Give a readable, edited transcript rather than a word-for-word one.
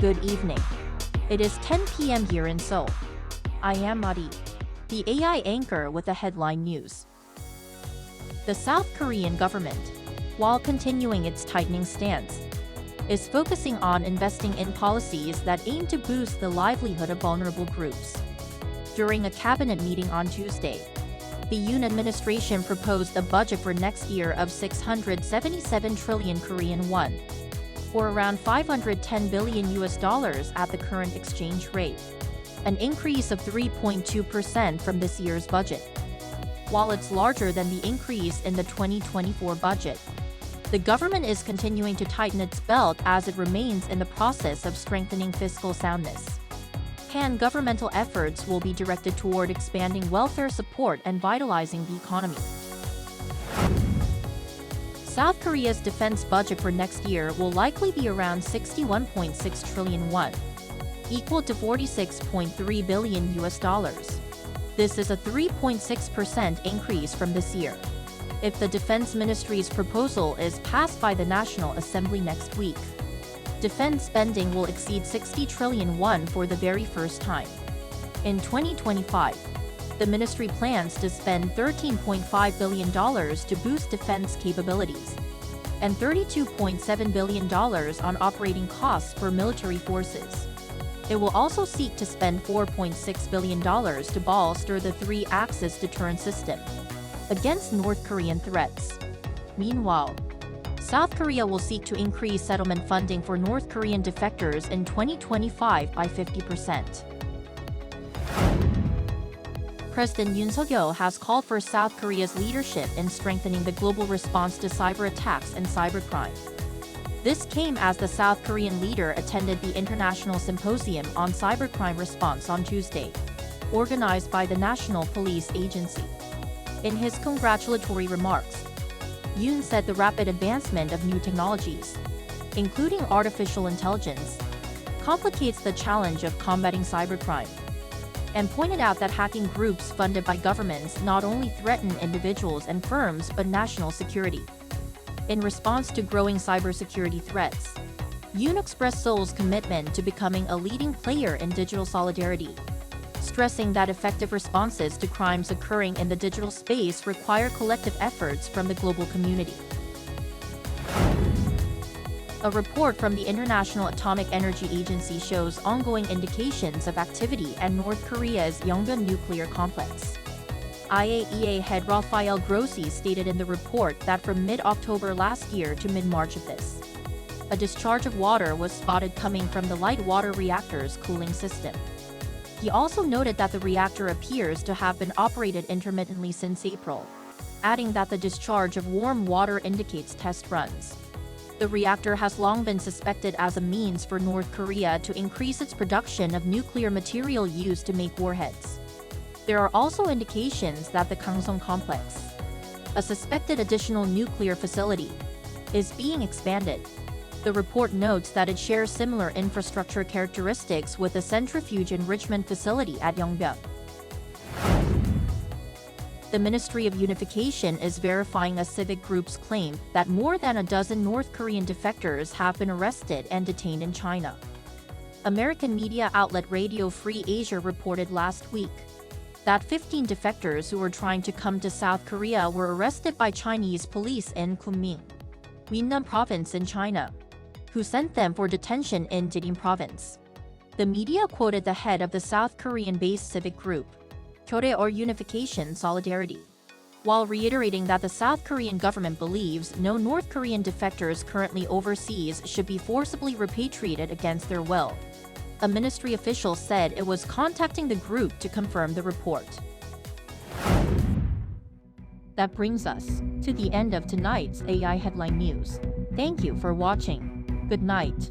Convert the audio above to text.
Good evening. It is 10 p.m. here in Seoul. I am Mari, the AI anchor with the headline news. The South Korean government, while continuing its tightening stance, is focusing on investing in policies that aim to boost the livelihood of vulnerable groups. During a cabinet meeting on Tuesday, the Yoon administration proposed a budget for next year of 677 trillion Korean won, or around $510 billion at the current exchange rate, an increase of 3.2% from this year's budget. While it's larger than the increase in the 2024 budget, the government is continuing to tighten its belt as it remains in the process of strengthening fiscal soundness. Governmental efforts will be directed toward expanding welfare support and vitalizing the economy. South Korea's defense budget for next year will likely be around 61.6 trillion won, equal to $46.3 billion. This is a 3.6% increase from this year, if the Defense Ministry's proposal is passed by the National Assembly next week. Defense spending will exceed 60 trillion won for the very first time. In 2025, the ministry plans to spend $13.5 billion to boost defense capabilities and $32.7 billion on operating costs for military forces. It will also seek to spend $4.6 billion to bolster the three-axis deterrent system against North Korean threats. Meanwhile, South Korea will seek to increase settlement funding for North Korean defectors in 2025 by 50%. President Yoon has called for South Korea's leadership in strengthening the global response to cyber attacks and cybercrime. This came as the South Korean leader attended the International Symposium on Cybercrime Response on Tuesday, organized by the National Police Agency. In his congratulatory remarks, Yoon said the rapid advancement of new technologies, including artificial intelligence, complicates the challenge of combating cybercrime, and pointed out that hacking groups funded by governments not only threaten individuals and firms but national security. In response to growing cybersecurity threats, Yoon expressed Seoul's commitment to becoming a leading player in digital solidarity, stressing that effective responses to crimes occurring in the digital space require collective efforts from the global community. A report from the International Atomic Energy Agency shows ongoing indications of activity at North Korea's Yongbyon nuclear complex. IAEA head Rafael Grossi stated in the report that from mid-October last year to mid-March of this, a discharge of water was spotted coming from the light water reactor's cooling system. He also noted that the reactor appears to have been operated intermittently since April, adding that the discharge of warm water indicates test runs. The reactor has long been suspected as a means for North Korea to increase its production of nuclear material used to make warheads. There are also indications that the Kangsong complex, a suspected additional nuclear facility, is being expanded. The report notes that it shares similar infrastructure characteristics with the centrifuge enrichment facility at Yongbyon. The Ministry of Unification is verifying a civic group's claim that more than a dozen North Korean defectors have been arrested and detained in China. American media outlet Radio Free Asia reported last week that 15 defectors who were trying to come to South Korea were arrested by Chinese police in Kunming, Huinam province in China, who sent them for detention in Detained province. The media quoted the head of the South Korean-based civic group, Kyote or Unification Solidarity, while reiterating that the South Korean government believes no North Korean defectors currently overseas should be forcibly repatriated against their will. A ministry official said it was contacting the group to confirm the report. That brings us to the end of tonight's AI headline news. Thank you for watching. Good night.